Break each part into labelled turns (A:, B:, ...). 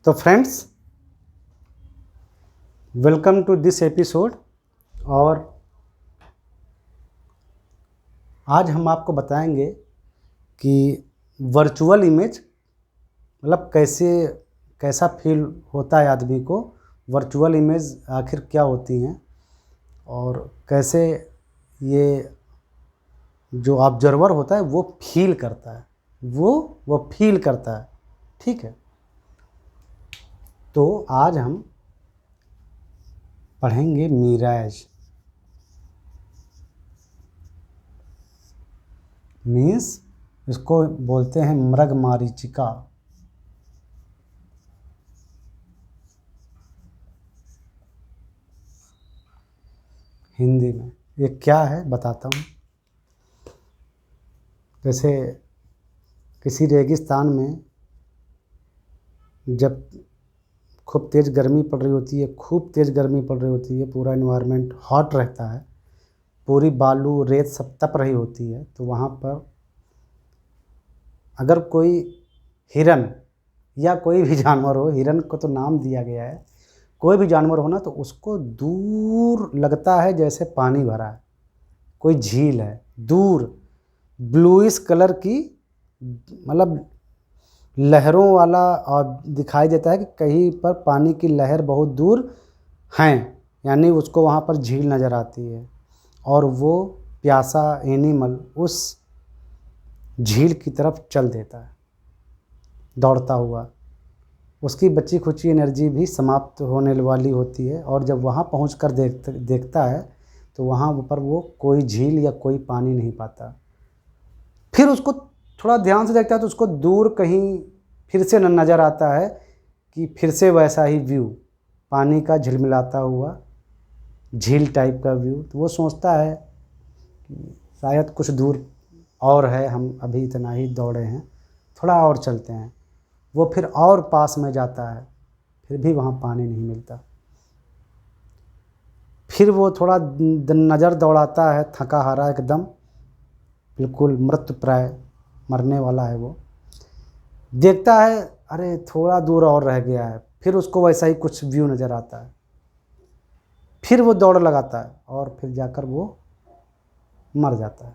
A: तो friends, welcome to this episode. और आज हम आपको बताएंगे कि वर्चुअल इमेज मतलब कैसा फील होता है आदमी को। वर्चुअल इमेज आखिर क्या होती हैं और कैसे ये जो ऑब्जर्वर होता है वो फील करता है, वो फील करता है। ठीक है, तो आज हम पढ़ेंगे मिराज। मीन्स इसको बोलते हैं मृगमरीचिका। हिंदी में ये क्या है बताता हूँ। जैसे किसी रेगिस्तान में जब खूब तेज़ गर्मी पड़ रही होती है, पूरा इन्वायरमेंट हॉट रहता है, पूरी बालू रेत सब तप रही होती है, तो वहाँ पर अगर कोई हिरन या कोई भी जानवर हो, हिरन को तो नाम दिया गया है, कोई भी जानवर हो ना, तो उसको दूर लगता है जैसे पानी भरा है, कोई झील है दूर, ब्लूइश कलर की, मतलब लहरों वाला, और दिखाई देता है कि कहीं पर पानी की लहर बहुत दूर हैं, यानी उसको वहाँ पर झील नज़र आती है। और वो प्यासा एनिमल उस झील की तरफ चल देता है दौड़ता हुआ। उसकी बची खुची एनर्जी भी समाप्त होने वाली होती है, और जब वहाँ पहुँचकर देखता है तो वहाँ पर वो कोई झील या कोई पानी नहीं पाता। फिर उसको थोड़ा ध्यान से देखता है तो उसको दूर कहीं फिर से नज़र आता है कि फिर से वैसा ही व्यू, पानी का झिलमिलाता हुआ झील टाइप का व्यू। तो वो सोचता है कि शायद कुछ दूर और है, हम अभी इतना ही दौड़े हैं, थोड़ा और चलते हैं। वो फिर और पास में जाता है, फिर भी वहाँ पानी नहीं मिलता। फिर वो थोड़ा नज़र दौड़ाता है, थका हारा एकदम, बिल्कुल मृतप्राय, मरने वाला है वो। देखता है अरे थोड़ा दूर और रह गया है, फिर उसको वैसा ही कुछ व्यू नज़र आता है। फिर वो दौड़ लगाता है और फिर जाकर वो मर जाता है,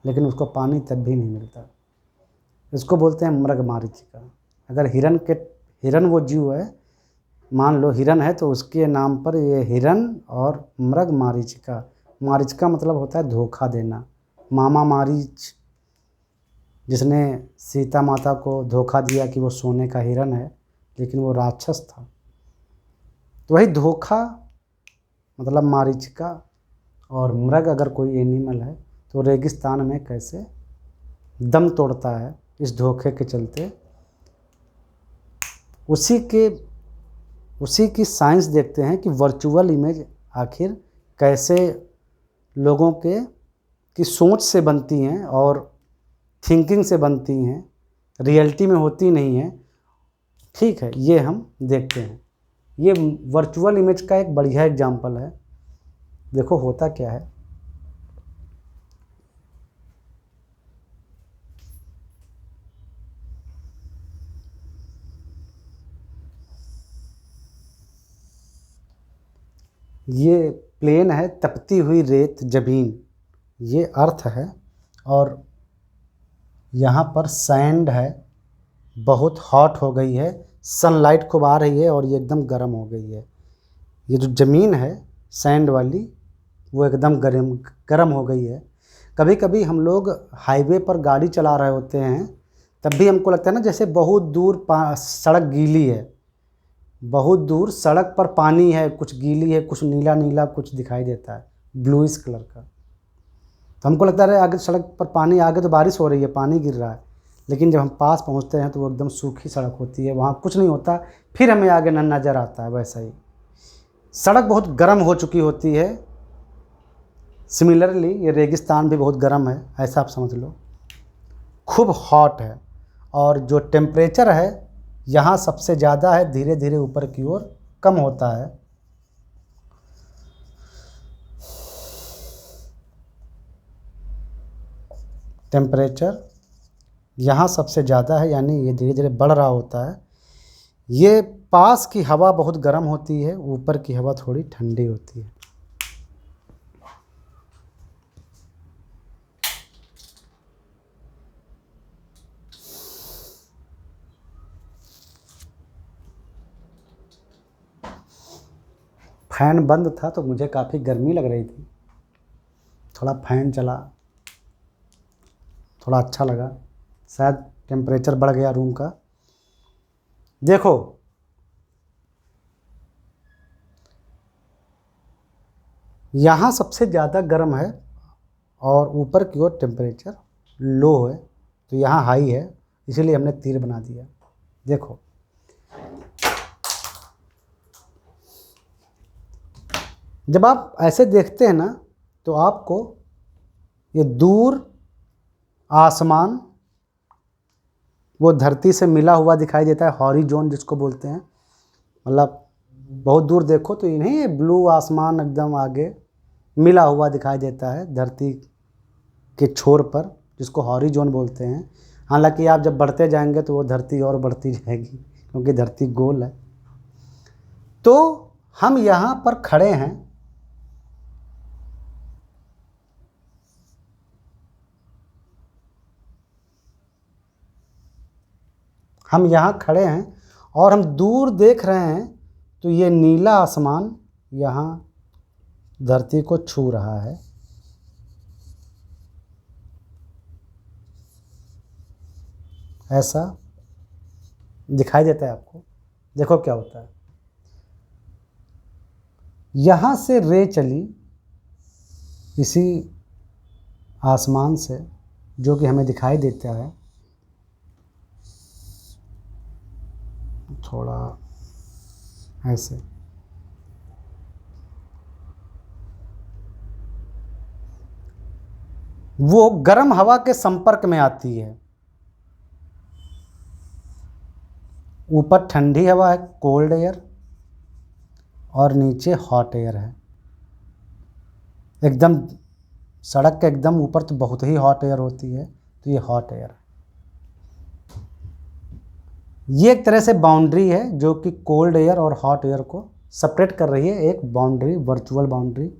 A: लेकिन उसको पानी तब भी नहीं मिलता। इसको बोलते हैं मृगमरीचिका। अगर हिरन वो जीव है, मान लो हिरन है, तो उसके नाम पर ये हिरन और मृगमरीचिका। मारीचिका मतलब होता है धोखा देना। मामा मारीच, जिसने सीता माता को धोखा दिया कि वो सोने का हिरन है, लेकिन वो राक्षस था। तो वही धोखा मतलब मारीचिका। और मृग अगर कोई एनिमल है तो रेगिस्तान में कैसे दम तोड़ता है इस धोखे के चलते, उसी की साइंस देखते हैं कि वर्चुअल इमेज आखिर कैसे लोगों की सोच से बनती हैं और थिंकिंग से बनती हैं, रियलिटी में होती नहीं है। ठीक है, ये हम देखते हैं। ये वर्चुअल इमेज का एक बढ़िया एग्जाम्पल है। देखो होता क्या है। ये प्लेन है, तपती हुई रेत ज़मीन, ये अर्थ है। और यहाँ पर सैंड है, बहुत हॉट हो गई है, सनलाइट खूब आ रही है और ये एकदम गर्म हो गई है। ये जो ज़मीन है सैंड वाली, वो एकदम गर्म हो गई है। कभी कभी हम लोग हाईवे पर गाड़ी चला रहे होते हैं, तब भी हमको लगता है ना जैसे बहुत दूर सड़क गीली है, बहुत दूर सड़क पर पानी है, कुछ गीली है, कुछ नीला नीला कुछ दिखाई देता है, ब्लूइश कलर का। तो हमको लगता है आगे सड़क पर पानी, आगे तो बारिश हो रही है, पानी गिर रहा है, लेकिन जब हम पास पहुंचते हैं तो वो एकदम सूखी सड़क होती है, वहाँ कुछ नहीं होता। फिर हमें आगे नज़र आता है वैसा ही सड़क बहुत गर्म हो चुकी होती है। सिमिलरली ये रेगिस्तान भी बहुत गर्म है, ऐसा आप समझ लो, खूब हॉट है। और जो टेम्परेचर है यहाँ सबसे ज़्यादा है, धीरे धीरे ऊपर की ओर कम होता है। टेम्परेचर यहाँ सबसे ज़्यादा है, यानी ये धीरे धीरे बढ़ रहा होता है। ये पास की हवा बहुत गर्म होती है, ऊपर की हवा थोड़ी ठंडी होती है। फैन बंद था तो मुझे काफ़ी गर्मी लग रही थी, थोड़ा फैन चला, थोड़ा अच्छा लगा, शायद टेम्परेचर बढ़ गया रूम का। देखो यहाँ सबसे ज़्यादा गर्म है और ऊपर की ओर टेम्परेचर लो है, तो यहाँ हाई है, इसीलिए हमने तीर बना दिया। देखो जब आप ऐसे देखते हैं ना तो आपको ये दूर आसमान वो धरती से मिला हुआ दिखाई देता है, हॉरिजॉन जिसको बोलते हैं, मतलब बहुत दूर देखो तो ये नहीं ब्लू आसमान एकदम आगे मिला हुआ दिखाई देता है धरती के छोर पर, जिसको हॉरिजॉन बोलते हैं। हालांकि आप जब बढ़ते जाएंगे तो वो धरती और बढ़ती जाएगी, क्योंकि धरती गोल है। तो हम यहाँ पर खड़े हैं, हम यहाँ खड़े हैं और हम दूर देख रहे हैं तो ये नीला आसमान यहाँ धरती को छू रहा है। ऐसा दिखाई देता है आपको। देखो क्या होता है, यहाँ से रे चली इसी आसमान से, जो कि हमें दिखाई देता है, थोड़ा ऐसे, वो गर्म हवा के संपर्क में आती है। ऊपर ठंडी हवा है, कोल्ड एयर, और नीचे हॉट एयर है। एकदम सड़क के एकदम ऊपर तो बहुत ही हॉट एयर होती है, तो ये हॉट एयर है। ये एक तरह से बाउंड्री है जो कि कोल्ड एयर और हॉट एयर को सेपरेट कर रही है, एक बाउंड्री, वर्चुअल बाउंड्री।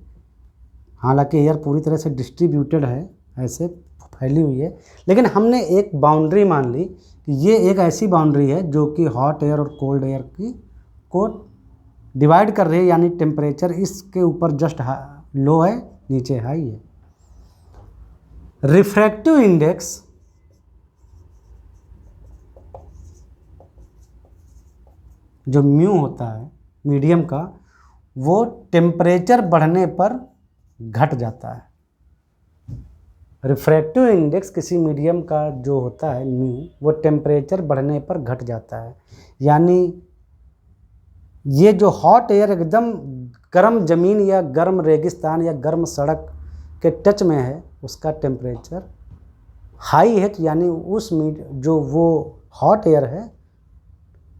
A: हालांकि एयर पूरी तरह से डिस्ट्रीब्यूटेड है, ऐसे फैली हुई है, लेकिन हमने एक बाउंड्री मान ली कि ये एक ऐसी बाउंड्री है जो कि हॉट एयर और कोल्ड एयर की को डिवाइड कर रही है, यानी टेम्परेचर इसके ऊपर जस्ट लो है, नीचे हाई है। रिफ्रैक्टिव इंडेक्स जो म्यू होता है मीडियम का, वो टेम्परेचर बढ़ने पर घट जाता है। रिफ्रैक्टिव इंडेक्स किसी मीडियम का जो होता है म्यू, वो टेम्परेचर बढ़ने पर घट जाता है। यानी ये जो हॉट एयर एकदम गर्म ज़मीन या गर्म रेगिस्तान या गर्म सड़क के टच में है, उसका टेम्परेचर हाई है, तो यानी उस जो वो हॉट एयर है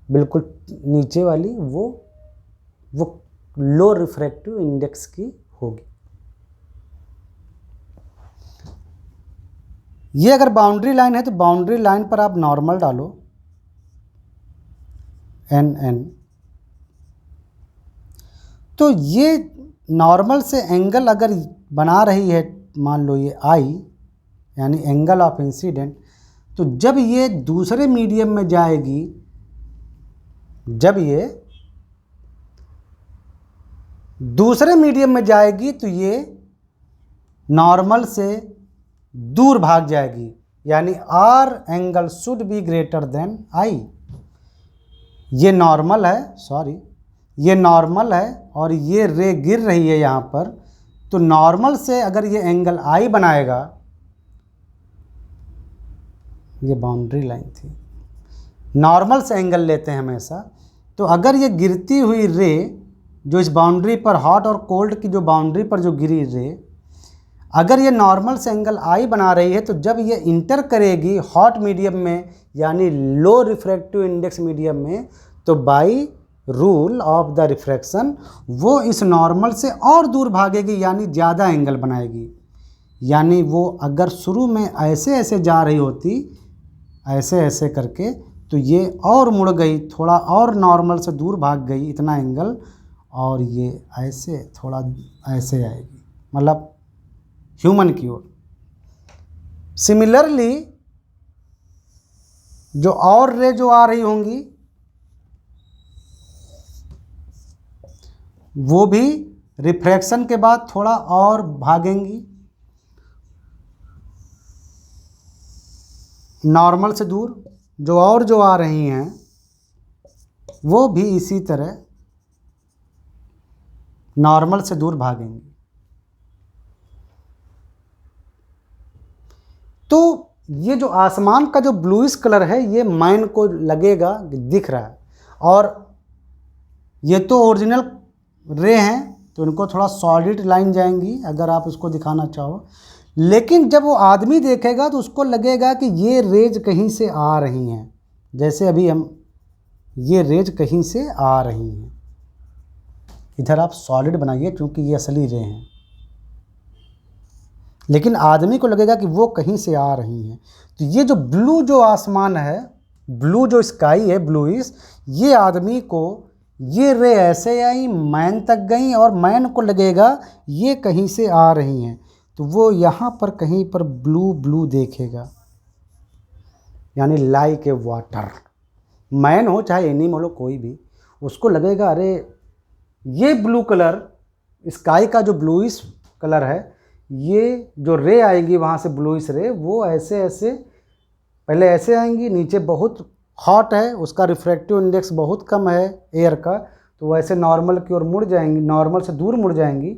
A: बिल्कुल नीचे वाली, वो लो रिफ्रैक्टिव इंडेक्स की होगी। ये अगर बाउंड्री लाइन है तो बाउंड्री लाइन पर आप नॉर्मल डालो NN, तो ये नॉर्मल से एंगल अगर बना रही है, मान लो ये I यानी एंगल ऑफ इंसिडेंट, तो जब ये दूसरे मीडियम में जाएगी, जब ये दूसरे मीडियम में जाएगी तो ये नॉर्मल से दूर भाग जाएगी, यानी R angle should be greater than I। ये नॉर्मल है, सॉरी ये नॉर्मल है और ये रे गिर रही है यहाँ पर, तो नॉर्मल से अगर ये एंगल I बनाएगा, ये बाउंड्री लाइन थी, नॉर्मल से एंगल लेते हैं हमेशा, तो अगर ये गिरती हुई रे जो इस बाउंड्री पर, हॉट और कोल्ड की जो बाउंड्री पर जो गिरी रे, अगर ये नॉर्मल से एंगल I बना रही है, तो जब ये इंटर करेगी हॉट मीडियम में यानी लो रिफ्रैक्टिव इंडेक्स मीडियम में, तो by rule of the refraction वो इस नॉर्मल से और दूर भागेगी, यानी ज़्यादा एंगल बनाएगी। यानी वो अगर शुरू में ऐसे ऐसे जा रही होती, ऐसे ऐसे करके, तो ये और मुड़ गई, थोड़ा और नॉर्मल से दूर भाग गई इतना एंगल, और ये ऐसे थोड़ा ऐसे आएगी, मतलब ह्यूमन की ओर। सिमिलरली जो और रे जो आ रही होंगी वो भी रिफ्रैक्शन के बाद थोड़ा और भागेंगी नॉर्मल से दूर। जो आ रही हैं वो भी इसी तरह नॉर्मल से दूर भागेंगी। तो ये जो आसमान का जो ब्लूइश कलर है ये माइंड को लगेगा दिख रहा है, और ये तो ओरिजिनल रे हैं तो इनको थोड़ा सॉलिड लाइन जाएंगी अगर आप इसको दिखाना चाहो, लेकिन जब वो आदमी देखेगा तो उसको लगेगा कि ये रेज कहीं से आ रही हैं, जैसे अभी हम ये रेज कहीं से आ रही हैं। इधर आप सॉलिड बनाइए क्योंकि ये असली रे हैं, लेकिन आदमी को लगेगा कि वो कहीं से आ रही हैं। तो ये जो ब्लू जो आसमान है, ब्लू जो स्काई है ब्लूइश, ये आदमी को ये रे ऐसे आई, मैन तक गई, और मैन को लगेगा ये कहीं से आ रही हैं, तो वो यहाँ पर कहीं पर ब्लू ब्लू देखेगा, यानी लाइक ए वाटर। मैन हो चाहे एनिमल हो कोई भी, उसको लगेगा अरे ये ब्लू कलर, स्काई का जो ब्लूइश कलर है, ये जो रे आएगी वहाँ से ब्लूइश रे, वो ऐसे ऐसे पहले ऐसे आएंगी, नीचे बहुत हॉट है, उसका रिफ्रैक्टिव इंडेक्स बहुत कम है एयर का, तो वो ऐसे नॉर्मल की ओर मुड़ जाएंगी, नॉर्मल से दूर मुड़ जाएंगी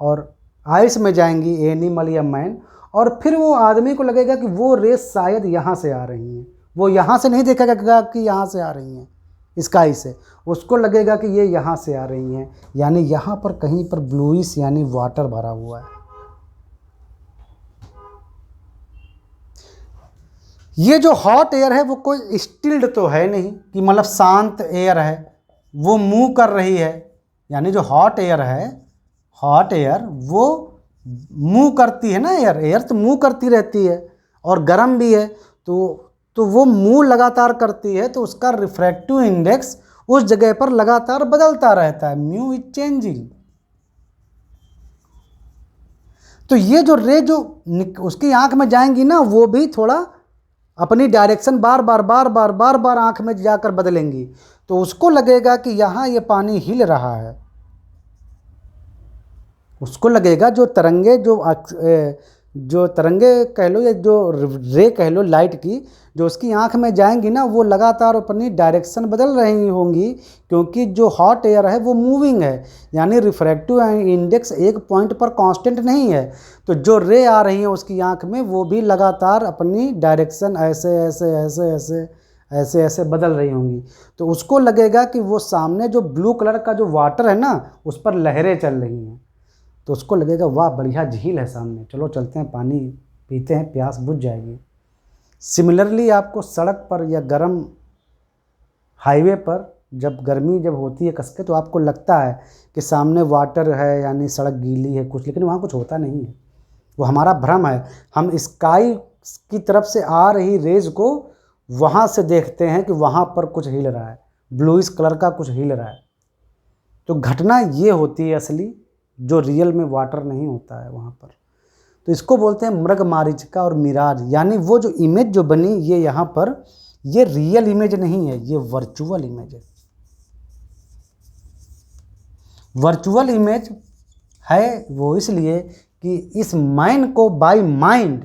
A: और आइस में जाएंगी एनिमल या मैन, और फिर वो आदमी को लगेगा कि वो रेस शायद यहाँ से आ रही हैं। वो यहाँ से नहीं देखेगा कि यहाँ से आ रही हैं स्काई से, उसको लगेगा कि ये यहाँ से आ रही हैं, यानी यहाँ पर कहीं पर ब्लूइश यानी वाटर भरा हुआ है। ये जो हॉट एयर है वो कोई स्टिल्ड तो है नहीं कि मतलब शांत एयर है, वो मूव कर रही है, यानी जो हॉट एयर है, हॉट एयर वो मूव करती है ना, एयर तो मूव करती रहती है, और गर्म भी है, तो वो मूव लगातार करती है, तो उसका रिफ्रैक्टिव इंडेक्स उस जगह पर लगातार बदलता रहता है, म्यू इज चेंजिंग। तो ये जो रे जो उसकी आंख में जाएंगी ना, वो भी थोड़ा अपनी डायरेक्शन बार बार आंख में जाकर बदलेंगी, तो उसको लगेगा कि यहाँ ये पानी हिल रहा है। उसको लगेगा जो तरंगे कह लो या जो रे कह लो लाइट की, जो उसकी आंख में जाएंगी ना, वो लगातार अपनी डायरेक्शन बदल रही होंगी, क्योंकि जो हॉट एयर है वो मूविंग है, यानी रिफ्रैक्टिव इंडेक्स एक पॉइंट पर कांस्टेंट नहीं है। तो जो रे आ रही है उसकी आंख में, वो भी लगातार अपनी डायरेक्शन ऐसे ऐसे ऐसे ऐसे ऐसे ऐसे बदल रही होंगी, तो उसको लगेगा कि वो सामने जो ब्लू कलर का जो वाटर है ना, उस पर लहरें चल रही हैं, तो उसको लगेगा वाह बढ़िया झील है सामने, चलो चलते हैं पानी पीते हैं, प्यास बुझ जाएगी। सिमिलरली आपको सड़क पर या गर्म हाईवे पर जब गर्मी जब होती है कसके, तो आपको लगता है कि सामने वाटर है, यानी सड़क गीली है कुछ, लेकिन वहाँ कुछ होता नहीं है, वो हमारा भ्रम है। हम स्काई की तरफ से आ रही रेज को वहाँ से देखते हैं कि वहाँ पर कुछ हिल रहा है, ब्लूइश कलर का कुछ हिल रहा है। तो घटना ये होती है असली, जो रियल में वाटर नहीं होता है वहाँ पर। तो इसको बोलते हैं मृगमारीचिका और मिराज, यानी वो जो इमेज जो बनी ये यहाँ पर, ये रियल इमेज नहीं है, ये वर्चुअल इमेज है। वर्चुअल इमेज है वो इसलिए कि इस माइंड को बाय माइंड,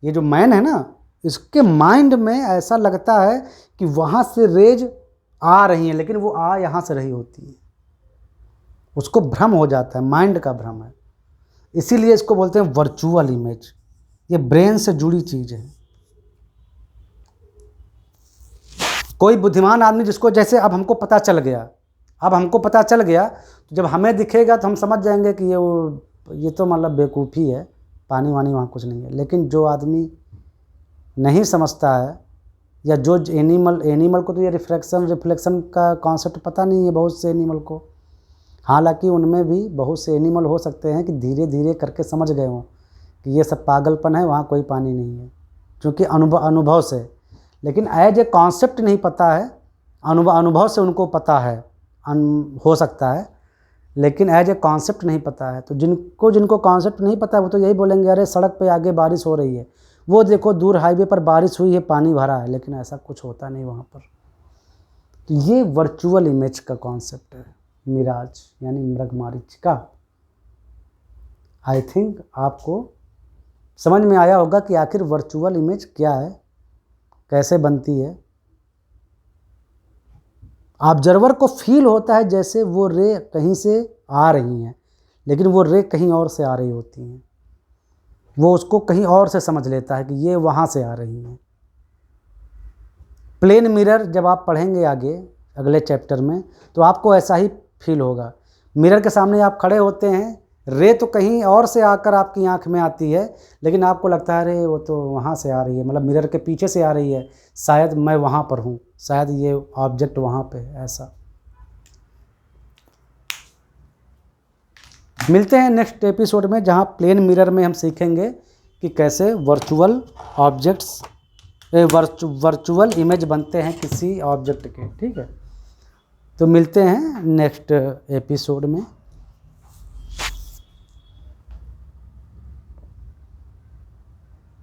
A: ये जो माइंड है ना, इसके माइंड में ऐसा लगता है कि वहाँ से रेज आ रही हैं, लेकिन वो आ यहाँ से रही होती है, उसको भ्रम हो जाता है, माइंड का भ्रम है, इसीलिए इसको बोलते हैं वर्चुअल इमेज। ये ब्रेन से जुड़ी चीज़ है। कोई बुद्धिमान आदमी जिसको जैसे अब हमको पता चल गया, तो जब हमें दिखेगा तो हम समझ जाएंगे कि ये तो मतलब बेवकूफ़ी है, पानी वानी वहाँ कुछ नहीं है। लेकिन जो आदमी नहीं समझता है, या जो एनिमल को तो ये रिफ्लेक्शन का कॉन्सेप्ट पता नहीं है बहुत से एनिमल को, हालांकि उनमें भी बहुत से एनिमल हो सकते हैं कि धीरे धीरे करके समझ गए हों कि ये सब पागलपन है, वहाँ कोई पानी नहीं है, क्योंकि अनुभव से। लेकिन एज ए कॉन्सेप्ट नहीं पता है, अनुभव से उनको पता है, हो सकता है, लेकिन एज ए कॉन्सेप्ट नहीं पता है। तो जिनको कॉन्सेप्ट नहीं पता है वो तो यही बोलेंगे अरे सड़क पे आगे बारिश हो रही है, वो देखो दूर हाईवे पर बारिश हुई है, पानी भरा है, लेकिन ऐसा कुछ होता नहीं वहाँ पर। तो ये वर्चुअल इमेज का कॉन्सेप्ट है, मिराज यानी मृगमरीचिका। आई थिंक आपको समझ में आया होगा कि आखिर वर्चुअल इमेज क्या है, कैसे बनती है। ऑब्जर्वर को फील होता है जैसे वो रे कहीं से आ रही हैं, लेकिन वो रे कहीं और से आ रही होती हैं। वो उसको कहीं और से समझ लेता है कि ये वहाँ से आ रही हैं। प्लेन मिरर जब आप पढ़ेंगे आगे अगले चैप्टर में, तो आपको ऐसा ही फील होगा। मिरर के सामने आप खड़े होते हैं, रे तो कहीं और से आकर आपकी आंख में आती है, लेकिन आपको लगता है अरे वो तो वहाँ से आ रही है, मतलब मिरर के पीछे से आ रही है, शायद मैं वहाँ पर हूँ, शायद ये ऑब्जेक्ट वहाँ पे है। ऐसा मिलते हैं नेक्स्ट एपिसोड में, जहाँ प्लेन मिरर में हम सीखेंगे कि कैसे वर्चुअल ऑब्जेक्ट्स वर्चुअल इमेज बनते हैं किसी ऑब्जेक्ट के। ठीक है, तो मिलते हैं नेक्स्ट एपिसोड में।